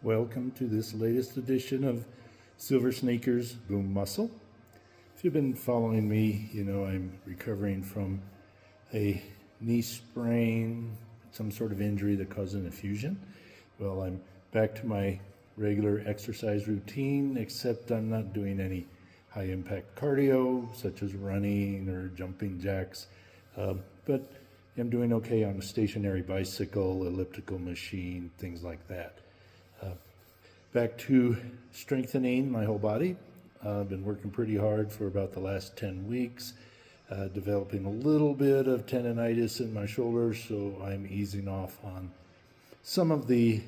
Welcome to this latest edition of Silver Sneakers Boom Muscle. If you've been following me, you know I'm recovering from a knee sprain, some sort of injury that caused an effusion. Well, I'm back to my regular exercise routine, except I'm not doing any high impact cardio, such as running or jumping jacks, but I'm doing okay on a stationary bicycle, elliptical machine, things like that. Back to strengthening my whole body. I've been working pretty hard for about the last 10 weeks, developing a little bit of tendonitis in my shoulders, so I'm easing off on some of the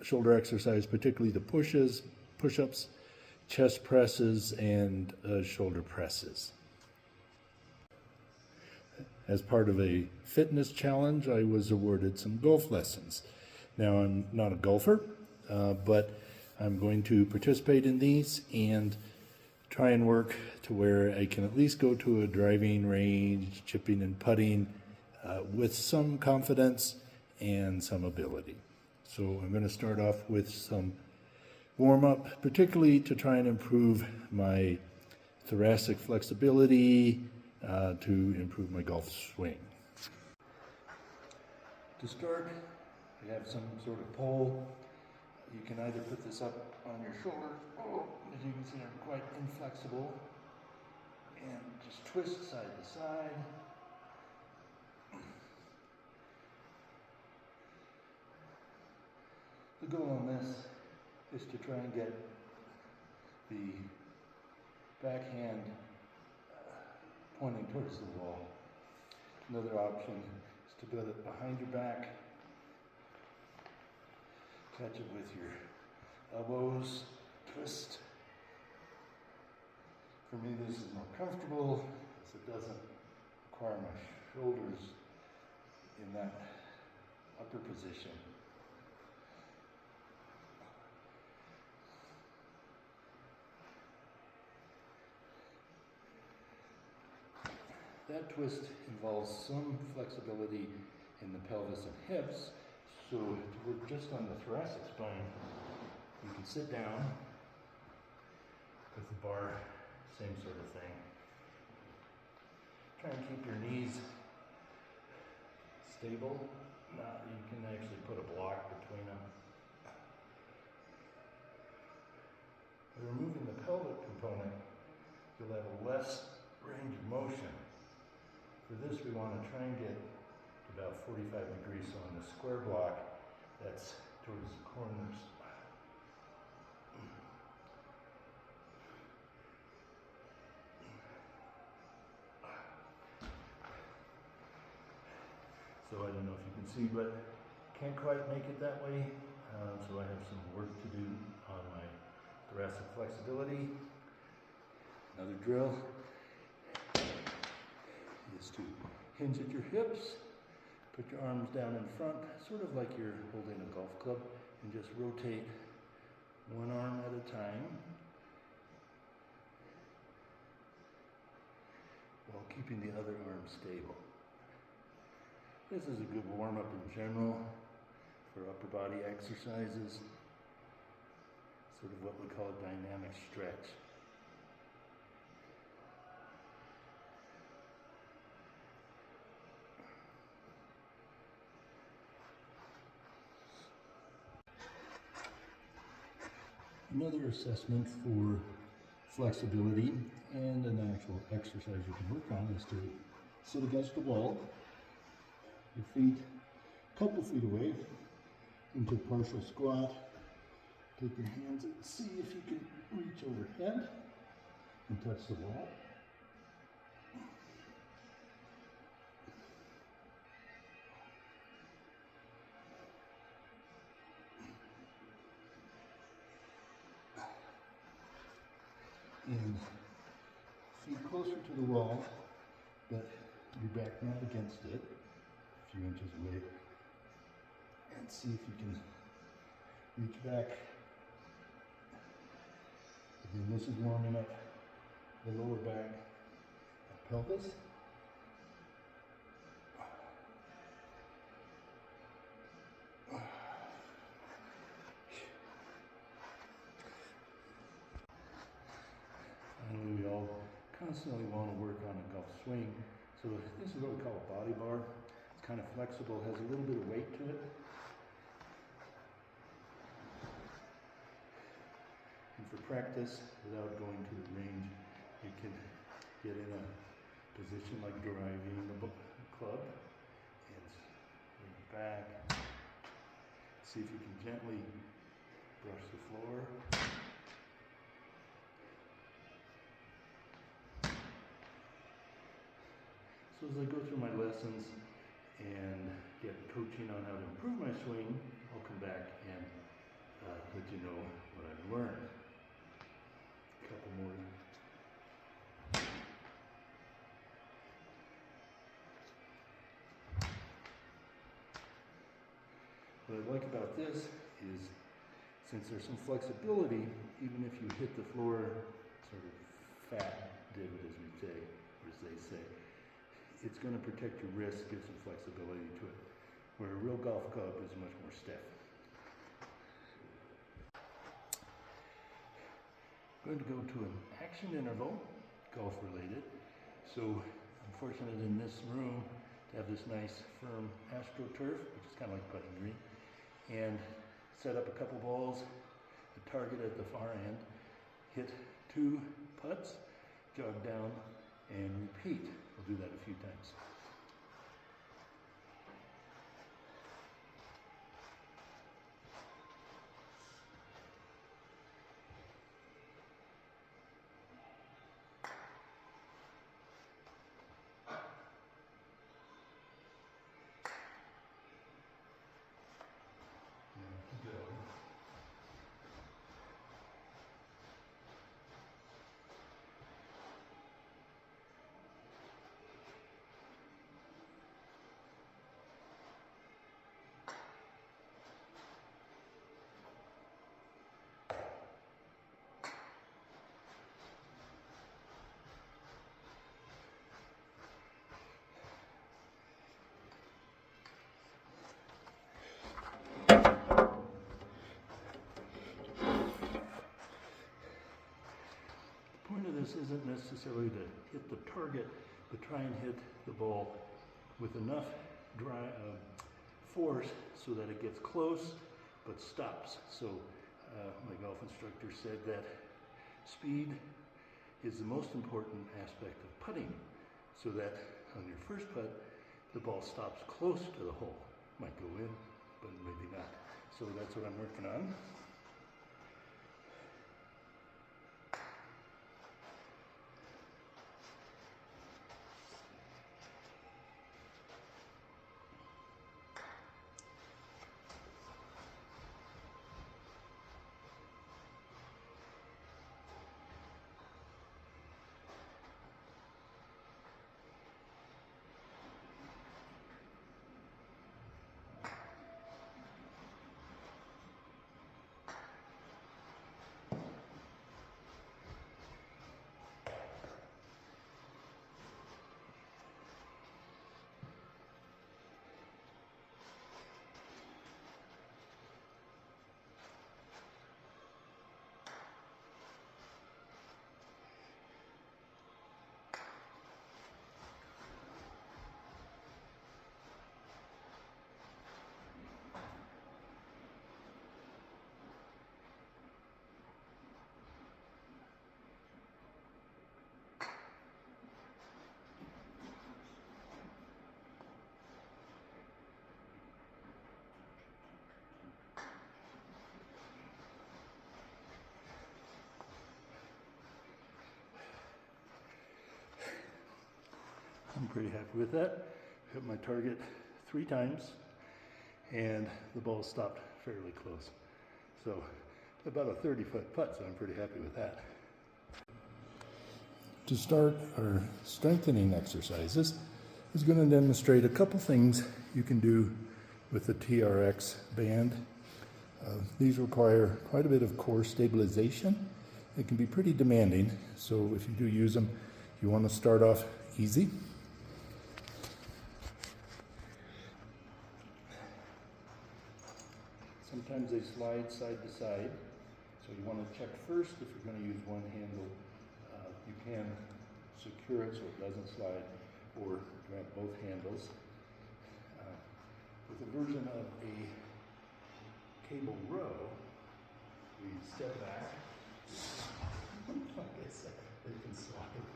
shoulder exercise, particularly the push-ups, chest presses, and shoulder presses. As part of a fitness challenge, I was awarded some golf lessons. Now, I'm not a golfer, but I'm going to participate in these and try and work to where I can at least go to a driving range, chipping and putting with some confidence and some ability. So I'm going to start off with some warm-up, particularly to try and improve my thoracic flexibility, to improve my golf swing. To start, we have some sort of pole. You can either put this up on your shoulder, as you can see I'm quite inflexible, and just twist side to side. The goal on this is to try and get the backhand pointing towards the wall. Another option is to put it behind your back, catch it with your elbows, twist. For me, this is more comfortable because it doesn't require my shoulders in that upper position. That twist involves some flexibility in the pelvis and hips. So to work just on the thoracic spine, you can sit down with the bar, same sort of thing. Try and keep your knees stable. You can actually put a block between them. By removing the pelvic component, you'll have a less range of motion. For this, we want to try and get about 45 degrees, so on the square block, that's towards the corners. So I don't know if you can see, but can't quite make it that way, so I have some work to do on my thoracic flexibility. Another drill is to hinge at your hips. Put your arms down in front, sort of like you're holding a golf club, and just rotate one arm at a time while keeping the other arm stable. This is a good warm-up in general for upper body exercises, sort of what we call a dynamic stretch. Another assessment for flexibility and an actual exercise you can work on is to sit against the wall, your feet a couple feet away into partial squat. Take your hands and see if you can reach overhead and touch the wall. And feet closer to the wall, but your back not against it, a few inches away. And see if you can reach back. Again, this is warming up the lower back and pelvis. constantly want to work on a golf swing. So this is what we call a body bar. It's kind of flexible, has a little bit of weight to it. And for practice, without going to the range, you can get in a position like driving the club and lean back. See if you can gently brush the floor. So as I go through my lessons and get coaching on how to improve my swing, I'll come back and let you know what I've learned. A couple more. What I like about this is, since there's some flexibility, even if you hit the floor sort of fat divot, as we say, or as they say, it's going to protect your wrist, give some flexibility to it, where a real golf club is much more stiff. I'm going to go to an action interval, golf related. So I'm fortunate in this room to have this nice firm AstroTurf, which is kind of like putting green, and set up a couple balls, a target at the far end, hit 2 putts, jog down, and repeat. We'll do that a few times. The point of this isn't necessarily to hit the target, but try and hit the ball with enough force so that it gets close but stops. So my golf instructor said that speed is the most important aspect of putting, so that on your first putt, the ball stops close to the hole. Might go in, but maybe not. So that's what I'm working on. I'm pretty happy with that. Hit my target 3 times and the ball stopped fairly close. So about a 30-foot putt, so I'm pretty happy with that. To start our strengthening exercises, is going to demonstrate a couple things you can do with the TRX band. These require quite a bit of core stabilization. It can be pretty demanding, so if you do use them, you want to start off easy. Sometimes they slide side to side, so you want to check first if you're going to use one handle. You can secure it so it doesn't slide, or grab both handles. With a version of a cable row, we step back. Like I said, they can slide.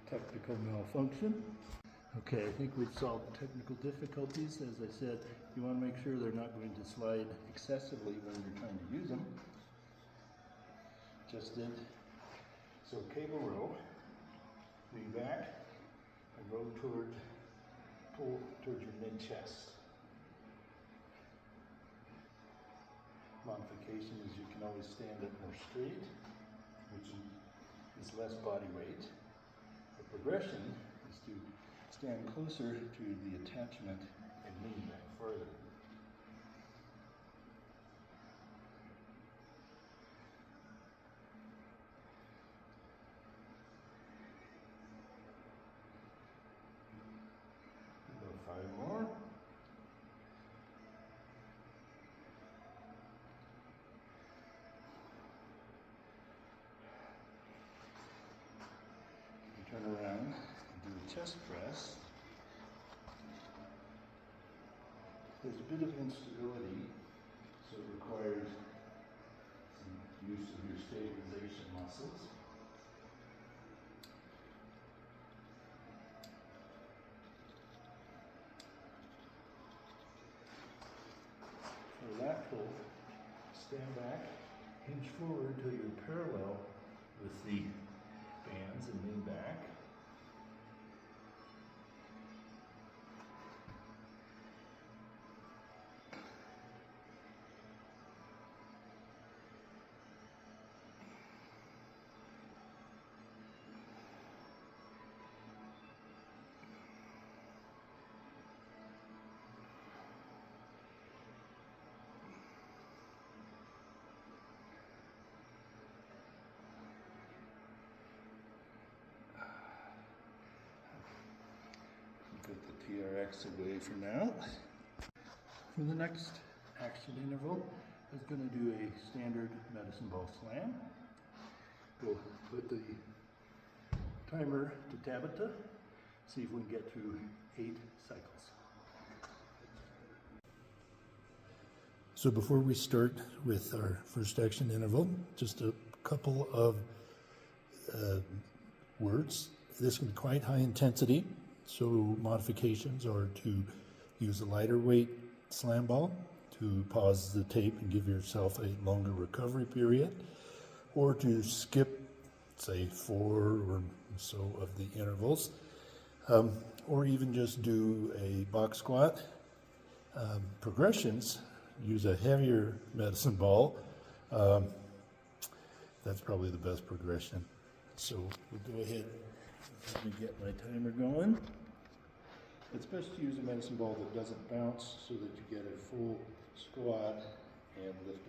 Technical malfunction. Okay, I think we've solved technical difficulties. As I said, you want to make sure they're not going to slide excessively when you're trying to use them. Just did. So cable row, lean back, and row pull towards your mid-chest. Modification is you can always stand up more straight, which is less body weight. The progression is to stand closer to the attachment and lean back further. About 5 more. Turn around and do a chest press. There's a bit of instability, so it requires some use of your stabilization muscles. For that pull, stand back, hinge forward until you're parallel with the bands and lean back. Put the TRX away for now. For the next action interval, I was going to do a standard medicine ball slam. We'll put the timer to Tabata, see if we can get through 8 cycles. So before we start with our first action interval, just a couple of words. This can be quite high intensity. So modifications are to use a lighter weight slam ball to pause the tape and give yourself a longer recovery period, or to skip, say, 4 or so of the intervals, or even just do a box squat. Progressions, use a heavier medicine ball. That's probably the best progression. So we'll go ahead. Let me get my timer going. It's best to use a medicine ball that doesn't bounce so that you get a full squat and lift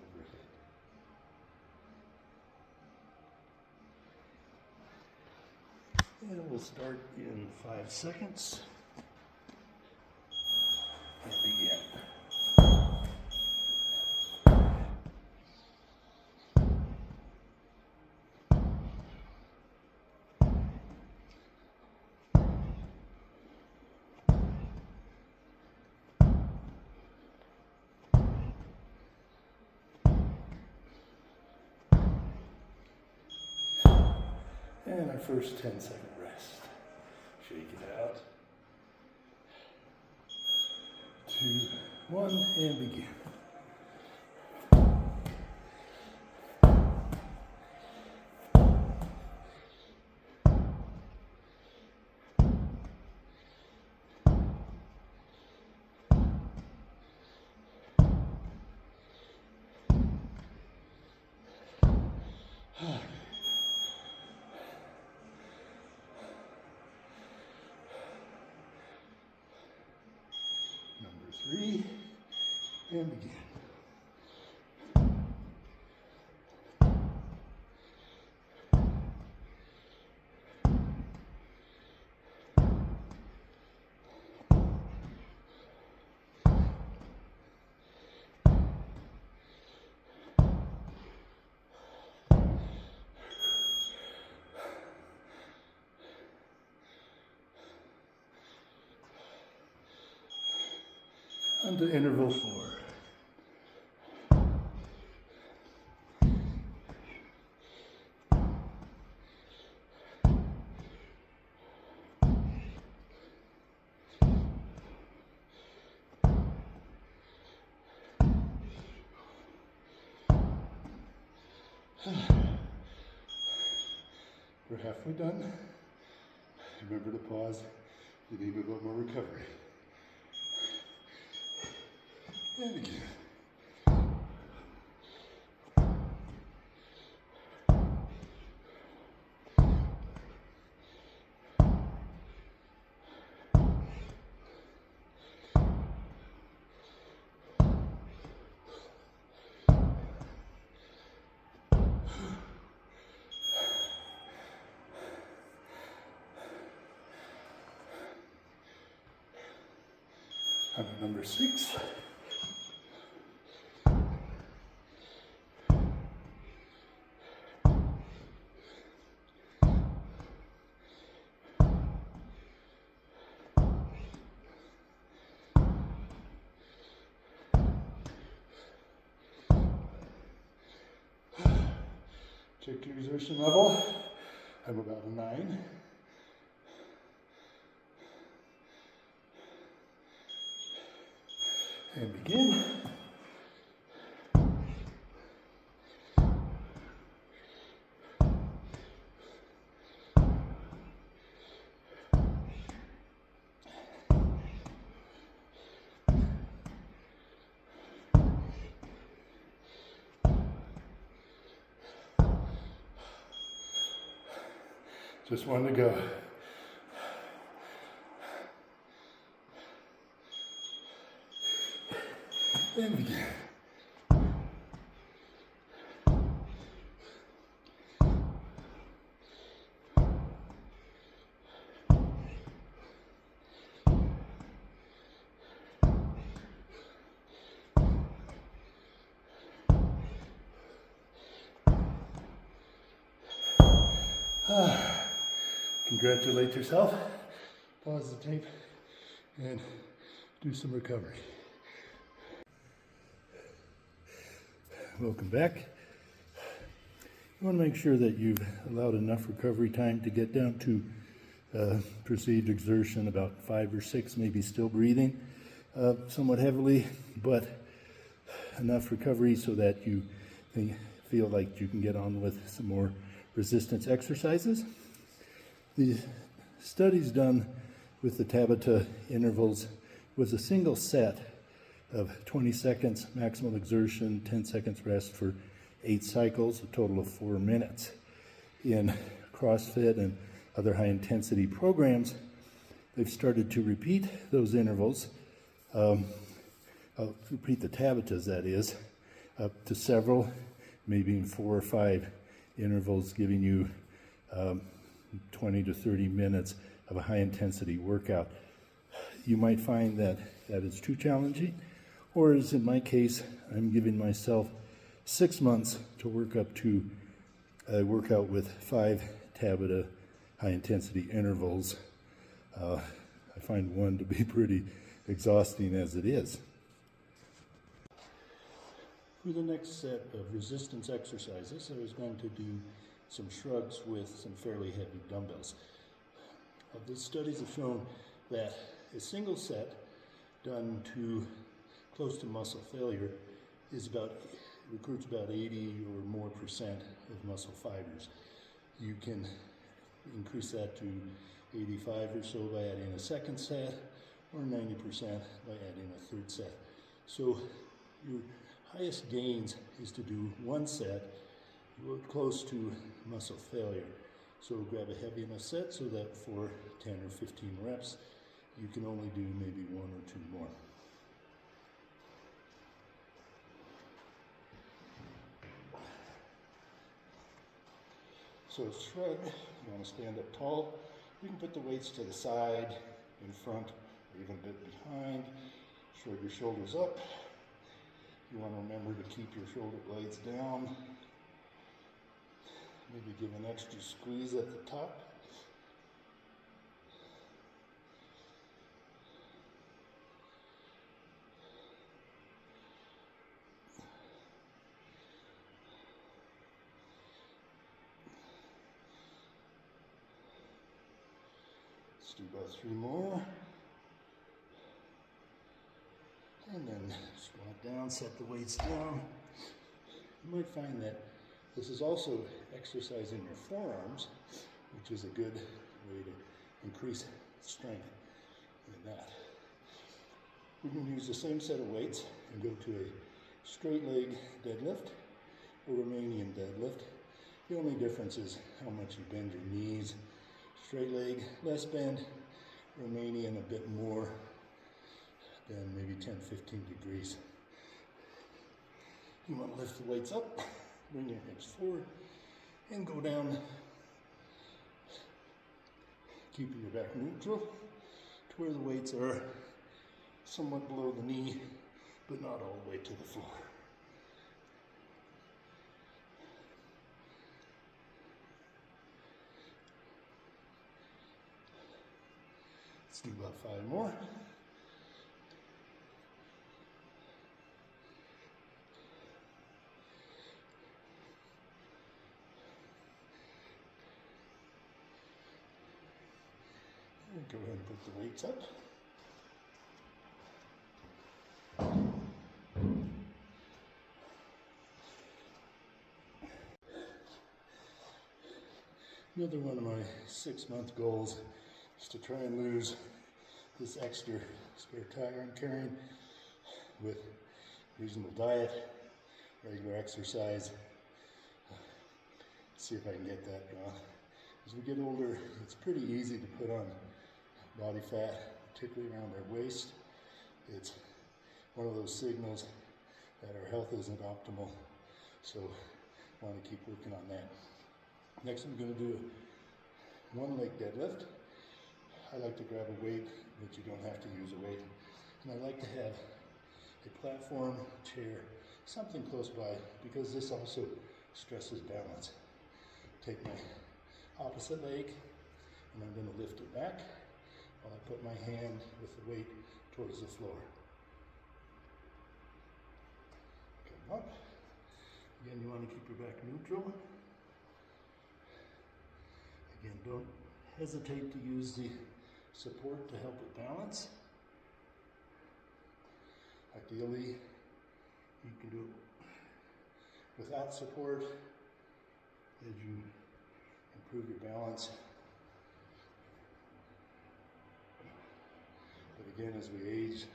overhead. And we'll start in 5 seconds and begin. And our first 10-second rest. Shake it out. 2, 1, and begin. Number 3, and begin. On to interval 4. We're halfway done. Remember to pause. You need a little more recovery. And again. On to number 6. Check your exertion level. I'm about a 9. And begin. Just one to go. And begin. Congratulate yourself. Pause the tape and do some recovery. Welcome back. You want to make sure that you've allowed enough recovery time to get down to perceived exertion, about 5 or 6, maybe still breathing somewhat heavily, but enough recovery so that you feel like you can get on with some more resistance exercises. The studies done with the Tabata intervals was a single set of 20 seconds maximal exertion, 10 seconds rest for 8 cycles, a total of 4 minutes. In CrossFit and other high intensity programs, they've started to repeat those intervals. I'll repeat the Tabatas, that is, up to several, maybe in 4 or 5 intervals, giving you 20 to 30 minutes of a high intensity workout. You might find that is too challenging, or as in my case, I'm giving myself 6 months to work up to a workout with 5 Tabata high intensity intervals. I find one to be pretty exhausting as it is. For the next set of resistance exercises, I was going to do some shrugs with some fairly heavy dumbbells. The studies have shown that a single set done to close to muscle failure recruits about 80 or more percent of muscle fibers. You can increase that to 85 or so by adding a second set, or 90% by adding a third set. So your highest gains is to do one set close to muscle failure. So grab a heavy enough set so that for 10 or 15 reps, you can only do maybe 1 or 2 more. So shrug, you want to stand up tall. You can put the weights to the side, in front, or even a bit behind. Shrug your shoulders up. You want to remember to keep your shoulder blades down. Maybe give an extra squeeze at the top. Let's do about 3 more. And then squat down, set the weights down. You might find that this is also exercising your forearms, which is a good way to increase strength in that. We're going to use the same set of weights and go to a straight leg deadlift or Romanian deadlift. The only difference is how much you bend your knees. Straight leg, less bend. Romanian, a bit more than maybe 10-15 degrees. You want to lift the weights up, bring your hips forward, and go down, keeping your back neutral to where the weights are somewhat below the knee, but not all the way to the floor. Let's do about 5 more. Go ahead and put the weights up. Another one of my 6-month goals is to try and lose this extra spare tire I'm carrying with reasonable diet, regular exercise. See if I can get that going. As we get older, it's pretty easy to put on body fat, particularly around our waist. It's one of those signals that our health isn't optimal, so I want to keep working on that. Next, I'm going to do a 1-leg deadlift. I like to grab a weight, but you don't have to use a weight. And I like to have a platform, chair, something close by, because this also stresses balance. Take my opposite leg, and I'm going to lift it back while I put my hand with the weight towards the floor. Come up. Again, you want to keep your back neutral. Again, don't hesitate to use the support to help with balance. Ideally, you can do it without support as you improve your balance. But again, as we age,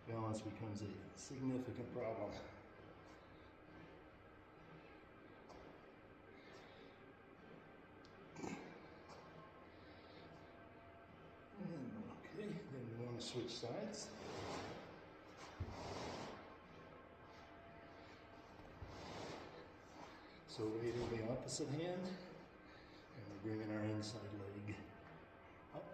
balance becomes a significant problem. Okay, then we want to switch sides. So weight in the opposite hand, and we're bringing our inside leg up.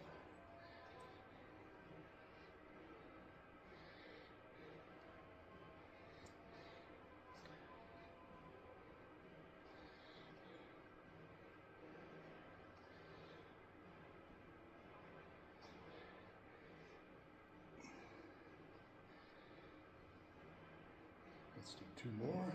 Let's do 2 more.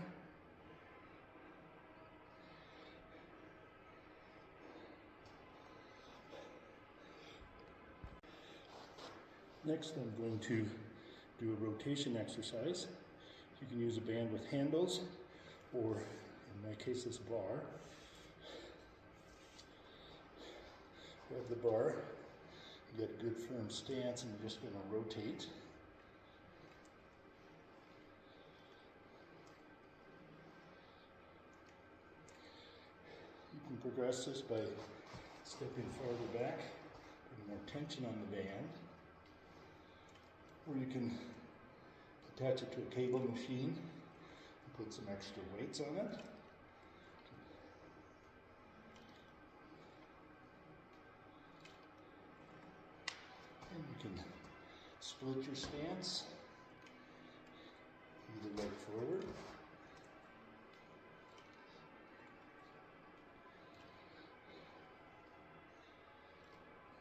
Next, I'm going to do a rotation exercise. You can use a band with handles, or in my case, this bar. Grab the bar, you get a good firm stance, and you're just going to rotate. You can progress this by stepping farther back, putting more tension on the band. Or you can attach it to a cable machine and put some extra weights on it. And you can split your stance, either leg forward.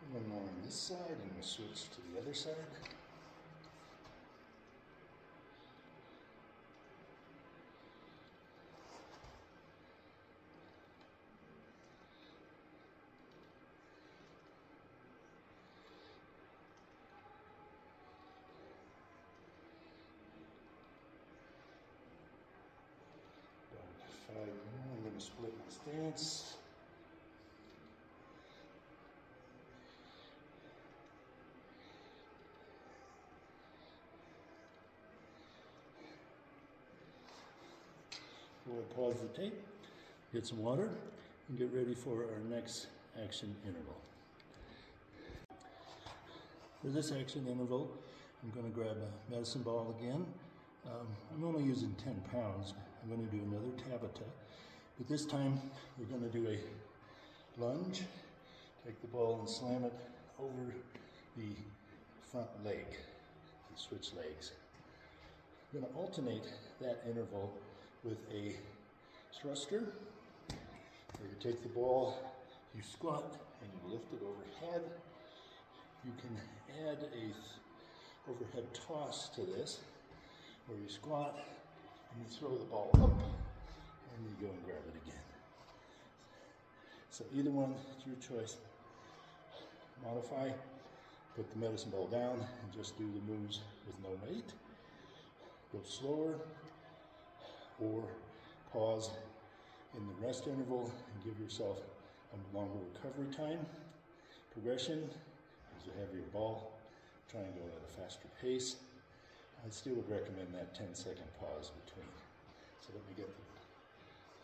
And one more on this side, and we'll switch to the other side. to split my stance. We'll pause the tape, get some water, and get ready for our next action interval. For this action interval, I'm going to grab a medicine ball again. I'm only using 10 pounds. I'm going to do another Tabata, but this time we're going to do a lunge, take the ball and slam it over the front leg, and switch legs. I'm going to alternate that interval with a thruster, where you take the ball, you squat, and you lift it overhead. You can add a overhead toss to this, where you squat and you throw the ball up, and you go and grab it again. So either one, it's your choice. Modify, put the medicine ball down, and just do the moves with no weight. Go slower, or pause in the rest interval and give yourself a longer recovery time. Progression is a heavier ball. Try and go at a faster pace. I still would recommend that 10-second pause between. So let me get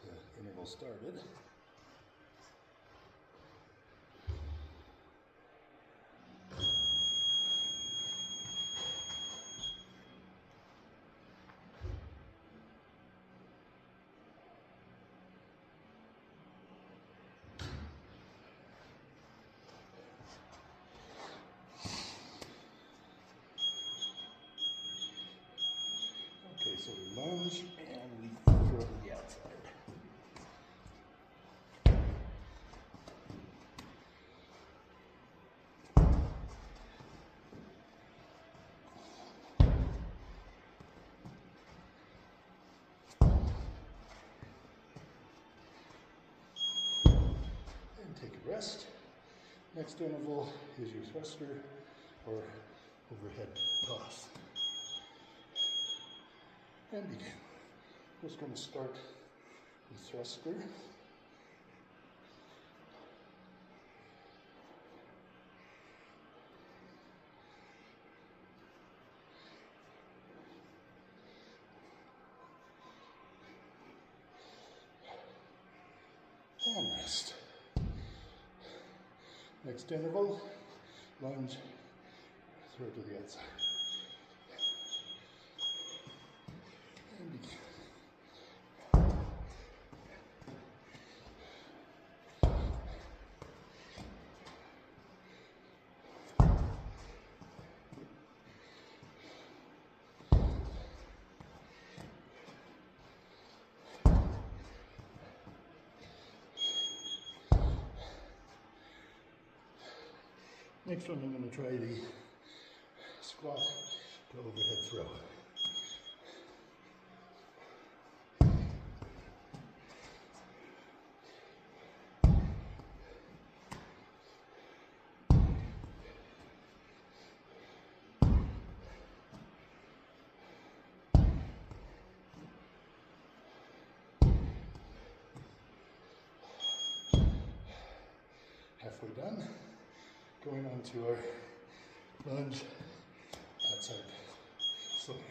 the interval started. Okay, so we lunge and we throw to the outside. And take a rest. Next interval is your thruster or overhead toss. And begin. Just going to start with thruster. And rest. Next interval, lunge, throw to the outside. And begin. Next one, I'm going to try the squat to overhead throw. Halfway done. Going on to our lunge outside. Slow down.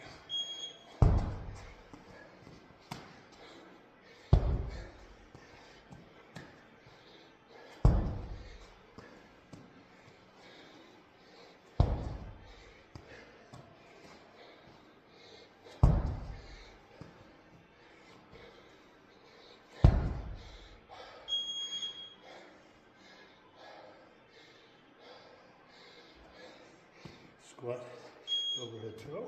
Squat, overhead throw.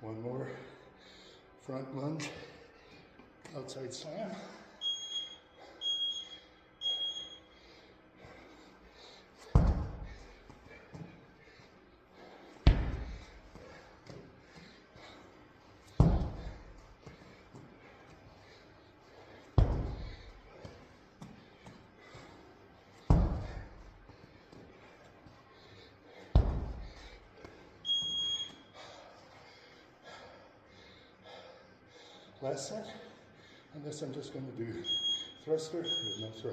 One more front lunge. Outside slam. last set. And this I'm just going to do thruster with no throw.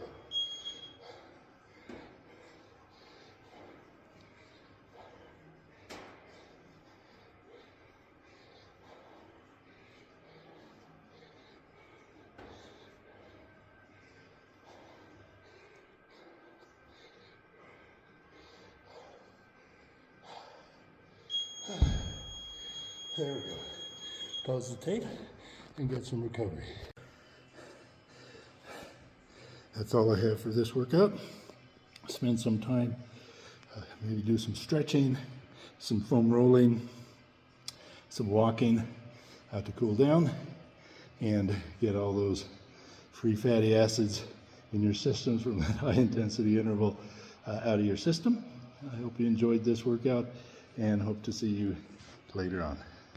There we go. Pause the tape and get some recovery. That's all I have for this workout. Spend some time, maybe do some stretching, some foam rolling, some walking to cool down and get all those free fatty acids in your systems from that high intensity interval out of your system. I hope you enjoyed this workout and hope to see you later on.